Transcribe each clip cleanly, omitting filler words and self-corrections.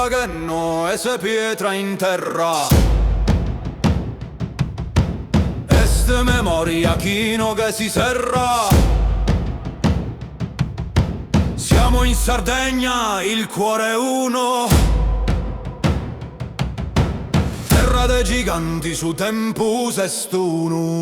sembra che no e se pietra in terra. Este memoria chino che si serra. Siamo in Sardegna, il cuore è uno. Terra dei giganti su tempus est unum.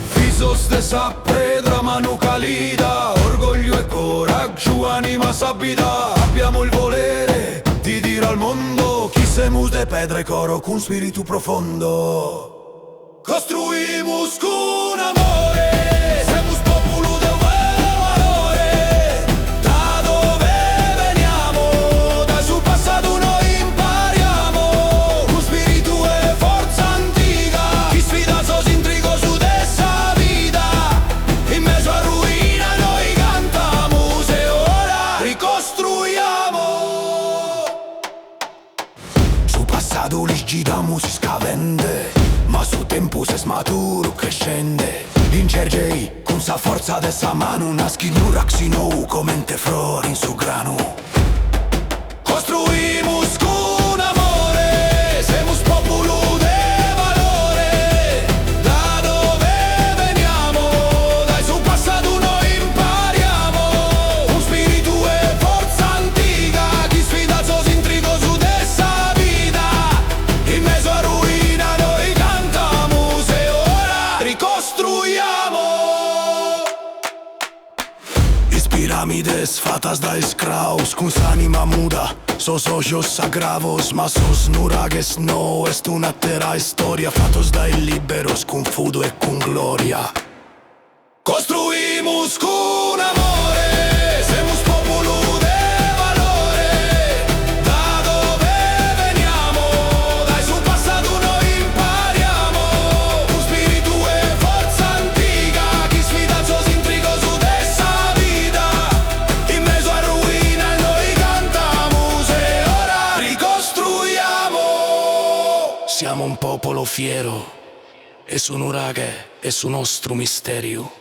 Fiso stessa pedra manu calida, orgoglio e coraggio, anima sabida. Abbiamo il volere di dire al mondo chi semus de pedra e coro con spirito profondo. Costruimus con amore, semus popolo de valore. Da dove veniamo, da su passato noi impariamo. Con spirito e forza antica, chi sfida sos intrigo su dessa vita. In mezzo a ruina noi cantamos e ora ricostruiamo. Su passato li giramos e scavende, ma su tempo se smaturo crescende. Incergei con sa forza de sa mano, naschi l'urax nou comente flor in su grano. Costruimus con amore, semus popolo de valore. Da dove veniamo, dai su passato noi impariamo. Un spirito e forza antica, chi sfida sos intrigo su dessa vita. In mezzo a ruina noi cantamos e ora ricostruiamo. Is piramides fatas da escraus, con s'anima muda, sos ojos sagravos, ma sos nurages no, est una terra historia, fatos da liberos, con fudo e con gloria. Construimus con amore, semus popolo de valore. Da dove veniamo, dai su passato noi impariamo. Un spirito e forza antica, chi sfida sos intrigo su dessa vita. In mezzo a ruina noi cantamos e ora ricostruiamo. Siamo un popolo fiero, e su un uraghe, e su nostro misterio.